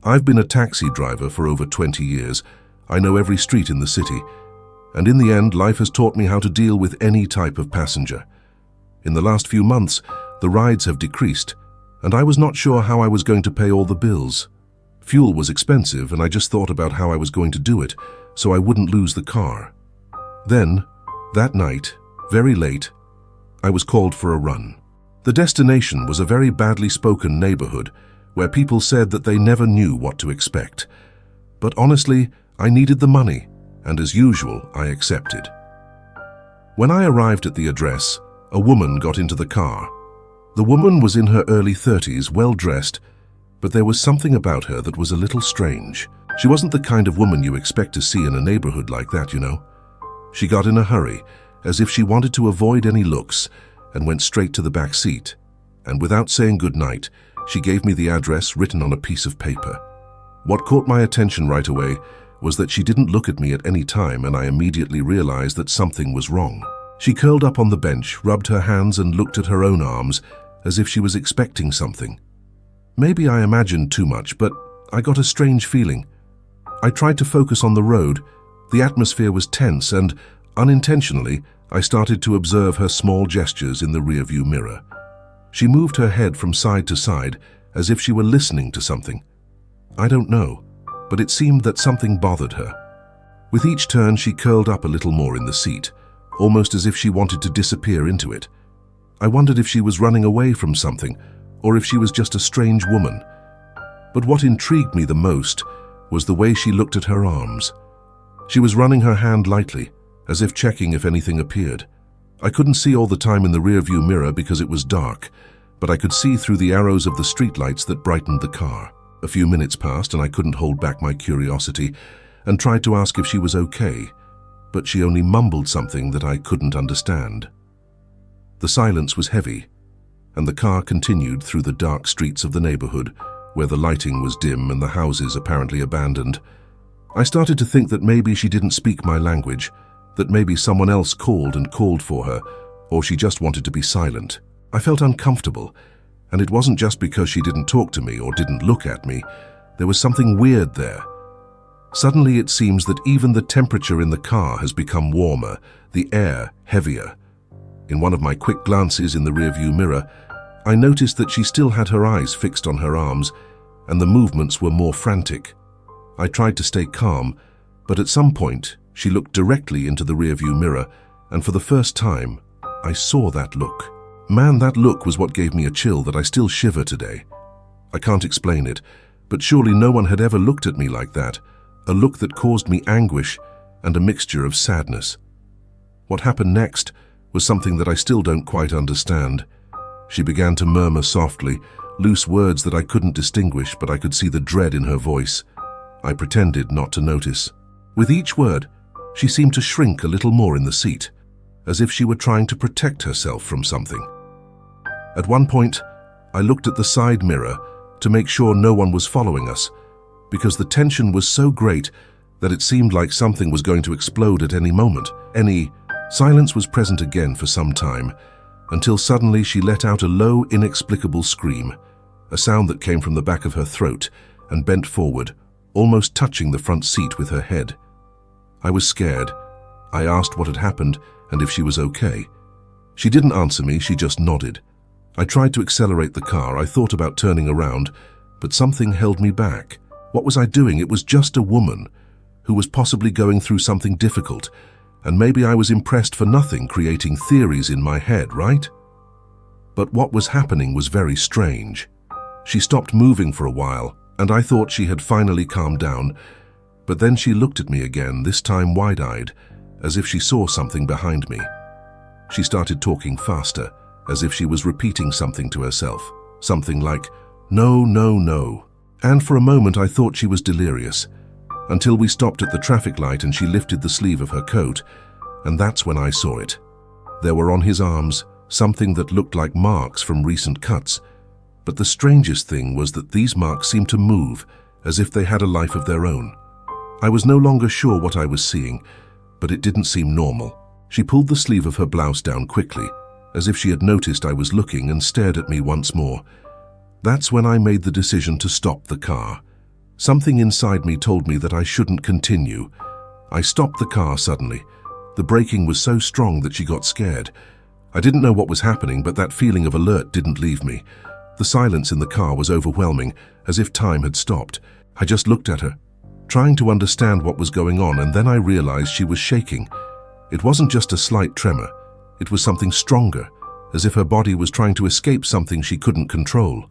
I've been a taxi driver for over 20 years. I know every street in the city. And in the end, life has taught me how to deal with any type of passenger. In the last few months, the rides have decreased, and I was not sure how I was going to pay all the bills. Fuel was expensive, and I just thought about how I was going to do it, so I wouldn't lose the car. Then, that night, very late, I was called for a run. The destination was a very badly spoken neighborhood where people said that they never knew what to expect. But honestly, I needed the money, and as usual, I accepted. When I arrived at the address, a woman got into the car. The woman was in her early 30s, well-dressed, but there was something about her that was a little strange. She wasn't the kind of woman you expect to see in a neighborhood like that, you know. She got in a hurry, as if she wanted to avoid any looks, and went straight to the back seat. And without saying goodnight, she gave me the address written on a piece of paper. What caught my attention right away was that she didn't look at me at any time, and I immediately realized that something was wrong. She curled up on the bench, rubbed her hands, and looked at her own arms as if she was expecting something. Maybe I imagined too much, but I got a strange feeling. I tried to focus on the road. The atmosphere was tense, and unintentionally, I started to observe her small gestures in the rearview mirror. She moved her head from side to side as if she were listening to something. I don't know, but it seemed that something bothered her. With each turn, she curled up a little more in the seat, almost as if she wanted to disappear into it. I wondered if she was running away from something, or if she was just a strange woman. But what intrigued me the most was the way she looked at her arms. She was running her hand lightly, as if checking if anything appeared. I couldn't see all the time in the rearview mirror because it was dark, but I could see through the arrows of the streetlights that brightened the car. A few minutes passed and I couldn't hold back my curiosity and tried to ask if she was okay, but she only mumbled something that I couldn't understand. The silence was heavy, and the car continued through the dark streets of the neighborhood, where the lighting was dim and the houses apparently abandoned. I started to think that maybe she didn't speak my language, that maybe someone else called for her, or she just wanted to be silent. I felt uncomfortable, and it wasn't just because she didn't talk to me or didn't look at me. There was something weird there. Suddenly it seems that even the temperature in the car has become warmer, the air heavier. In one of my quick glances in the rearview mirror, I noticed that she still had her eyes fixed on her arms, and the movements were more frantic. I tried to stay calm, but at some point, she looked directly into the rearview mirror, and for the first time, I saw that look. Man, that look was what gave me a chill that I still shiver today. I can't explain it, but surely no one had ever looked at me like that, a look that caused me anguish and a mixture of sadness. What happened next was something that I still don't quite understand. She began to murmur softly, loose words that I couldn't distinguish, but I could see the dread in her voice. I pretended not to notice. With each word, she seemed to shrink a little more in the seat, as if she were trying to protect herself from something. At one point, I looked at the side mirror to make sure no one was following us, because the tension was so great that it seemed like something was going to explode at any moment. Silence was present again for some time, until suddenly she let out a low, inexplicable scream, a sound that came from the back of her throat and bent forward, almost touching the front seat with her head. I was scared. I asked what had happened and if she was okay. She didn't answer me, she just nodded. I tried to accelerate the car. I thought about turning around, but something held me back. What was I doing? It was just a woman who was possibly going through something difficult, and maybe I was impressed for nothing, creating theories in my head, right? But what was happening was very strange. She stopped moving for a while, and I thought she had finally calmed down, but then she looked at me again, this time wide-eyed, as if she saw something behind me. She started talking faster, as if she was repeating something to herself, something like, "No, no, no." And for a moment I thought she was delirious, until we stopped at the traffic light and she lifted the sleeve of her coat, and that's when I saw it. There were on his arms something that looked like marks from recent cuts, but the strangest thing was that these marks seemed to move as if they had a life of their own. I was no longer sure what I was seeing, but it didn't seem normal. She pulled the sleeve of her blouse down quickly, as if she had noticed I was looking, and stared at me once more. That's when I made the decision to stop the car. Something inside me told me that I shouldn't continue. I stopped the car suddenly. The braking was so strong that she got scared. I didn't know what was happening, but that feeling of alert didn't leave me. The silence in the car was overwhelming, as if time had stopped. I just looked at her, trying to understand what was going on, and then I realized she was shaking. It wasn't just a slight tremor. It was something stronger, as if her body was trying to escape something she couldn't control.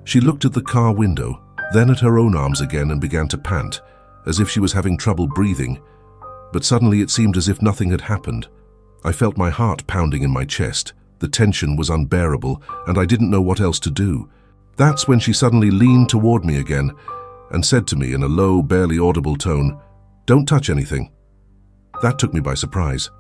She looked at the car window, then at her own arms again, and began to pant, as if she was having trouble breathing. But suddenly it seemed as if nothing had happened. I felt my heart pounding in my chest. The tension was unbearable, and I didn't know what else to do. That's when she suddenly leaned toward me again and said to me in a low, barely audible tone, "Don't touch anything." That took me by surprise.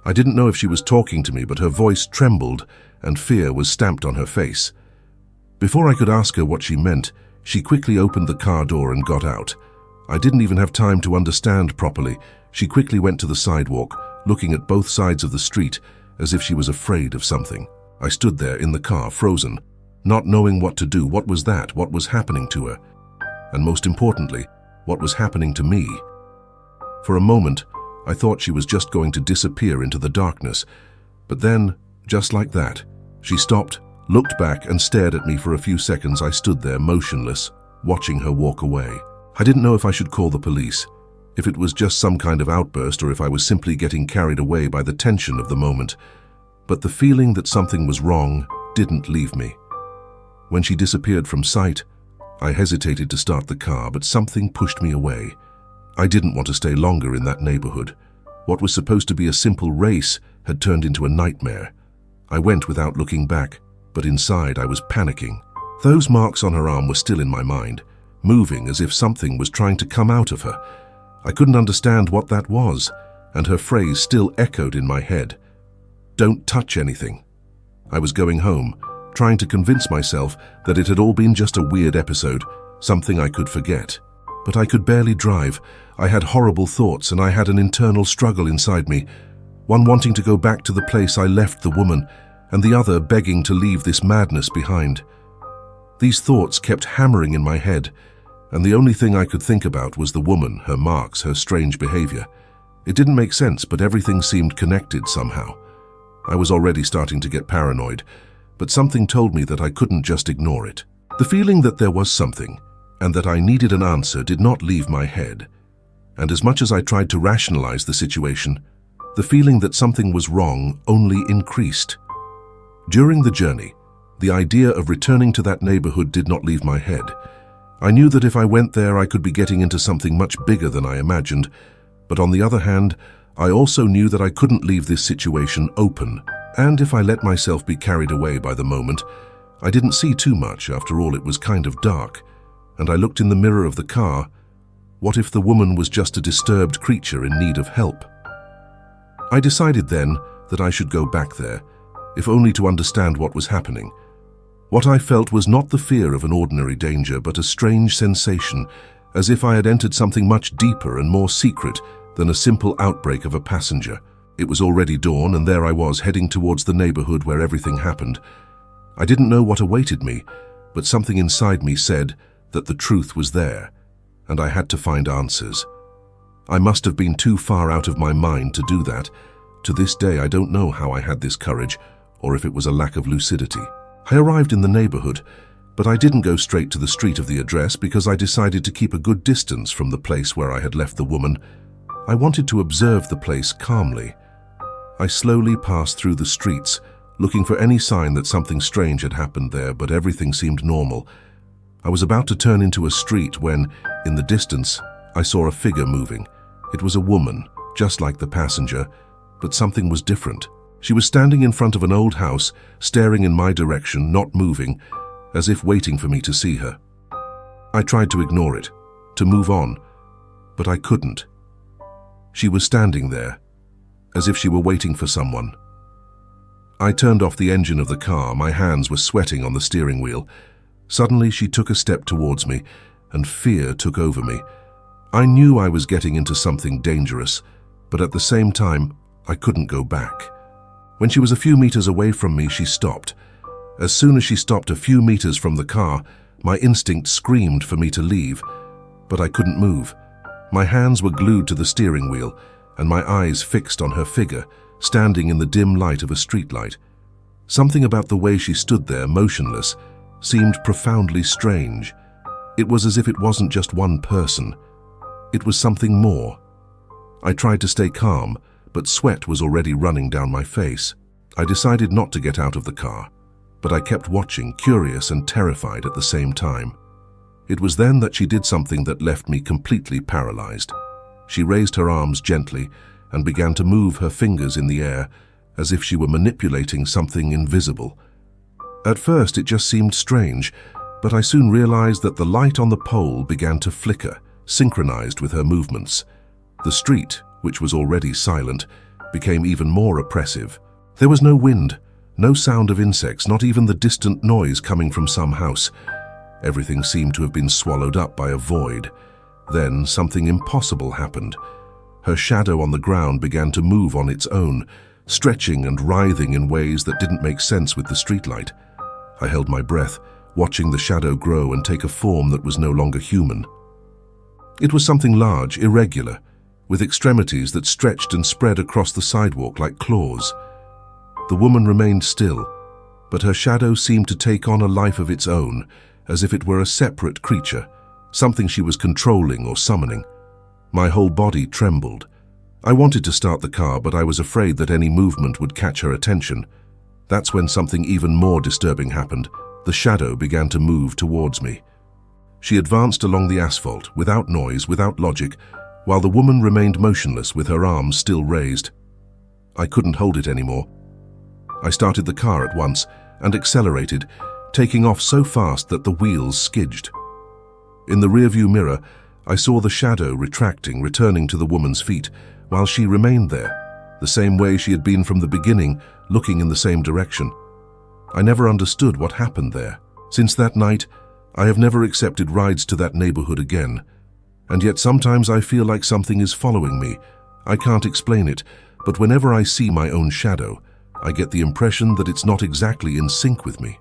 I didn't know if she was talking to me, but her voice trembled and fear was stamped on her face. Before I could ask her what she meant, she quickly opened the car door and got out. I didn't even have time to understand properly. She quickly went to the sidewalk, looking at both sides of the street as if she was afraid of something. I stood there in the car, frozen, not knowing what to do. What was that? What was happening to her? And most importantly, what was happening to me? For a moment, I thought she was just going to disappear into the darkness. But then, just like that, she stopped, looked back, and stared at me for a few seconds. I stood there motionless, watching her walk away. I didn't know if I should call the police, if it was just some kind of outburst, or if I was simply getting carried away by the tension of the moment. But the feeling that something was wrong didn't leave me. When she disappeared from sight, I hesitated to start the car, but something pushed me away. I didn't want to stay longer in that neighborhood. What was supposed to be a simple race had turned into a nightmare. I went without looking back, but inside I was panicking. Those marks on her arm were still in my mind, moving as if something was trying to come out of her. I couldn't understand what that was, and her phrase still echoed in my head. "Don't touch anything." I was going home, trying to convince myself that it had all been just a weird episode, something I could forget. But I could barely drive. I had horrible thoughts, and I had an internal struggle inside me, one wanting to go back to the place I left the woman, and the other begging to leave this madness behind. These thoughts kept hammering in my head, and the only thing I could think about was the woman, her marks, her strange behavior. It didn't make sense, but everything seemed connected somehow. I was already starting to get paranoid, but something told me that I couldn't just ignore it. The feeling that there was something, and that I needed an answer, did not leave my head. And as much as I tried to rationalize the situation, the feeling that something was wrong only increased. During the journey, the idea of returning to that neighborhood did not leave my head. I knew that if I went there, I could be getting into something much bigger than I imagined. But on the other hand, I also knew that I couldn't leave this situation open. And if I let myself be carried away by the moment, I didn't see too much. After all, it was kind of dark. And I looked in the mirror of the car. What if the woman was just a disturbed creature in need of help? I decided then that I should go back there, if only to understand what was happening. What I felt was not the fear of an ordinary danger, but a strange sensation, as if I had entered something much deeper and more secret than a simple outbreak of a passenger. It was already dawn, and there I was, heading towards the neighborhood where everything happened. I didn't know what awaited me, but something inside me said that the truth was there, and I had to find answers. I must have been too far out of my mind to do that. To this day, I don't know how I had this courage, or if it was a lack of lucidity. I arrived in the neighborhood, but I didn't go straight to the street of the address because I decided to keep a good distance from the place where I had left the woman. I wanted to observe the place calmly. I slowly passed through the streets, looking for any sign that something strange had happened there, but everything seemed normal. I was about to turn into a street when, in the distance, I saw a figure moving. It was a woman, just like the passenger, but something was different. She was standing in front of an old house, staring in my direction, not moving, as if waiting for me to see her. I tried to ignore it, to move on, but I couldn't. She was standing there, as if she were waiting for someone. I turned off the engine of the car. My hands were sweating on the steering wheel. Suddenly, she took a step towards me, and fear took over me. I knew I was getting into something dangerous, but at the same time, I couldn't go back. When she was a few meters away from me, she stopped. As soon as she stopped a few meters from the car, My instinct screamed for me to leave, but I couldn't move. My hands were glued to the steering wheel, and my eyes fixed on her figure, standing in the dim light of a streetlight. Something about the way she stood there, motionless, seemed profoundly strange. It was as if it wasn't just one person. It was something more. I tried to stay calm, but sweat was already running down my face. I decided not to get out of the car, but I kept watching, curious and terrified at the same time. It was then that she did something that left me completely paralyzed. She raised her arms gently and began to move her fingers in the air as if she were manipulating something invisible. At first it just seemed strange, but I soon realized that the light on the pole began to flicker, synchronized with her movements. The street, which was already silent, became even more oppressive. There was no wind, no sound of insects, not even the distant noise coming from some house. Everything seemed to have been swallowed up by a void. Then something impossible happened. Her shadow on the ground began to move on its own, stretching and writhing in ways that didn't make sense with the streetlight. I held my breath, watching the shadow grow and take a form that was no longer human. It was something large, irregular, with extremities that stretched and spread across the sidewalk like claws. The woman remained still, but her shadow seemed to take on a life of its own, as if it were a separate creature, something she was controlling or summoning. My whole body trembled. I wanted to start the car, but I was afraid that any movement would catch her attention. That's when something even more disturbing happened. The shadow began to move towards me. She advanced along the asphalt, without noise, without logic, while the woman remained motionless with her arms still raised. I couldn't hold it anymore. I started the car at once and accelerated, taking off so fast that the wheels skidged. In the rearview mirror, I saw the shadow retracting, returning to the woman's feet, while she remained there, the same way she had been from the beginning, looking in the same direction. I never understood what happened there. Since that night, I have never accepted rides to that neighborhood again. And yet sometimes I feel like something is following me. I can't explain it, but whenever I see my own shadow, I get the impression that it's not exactly in sync with me.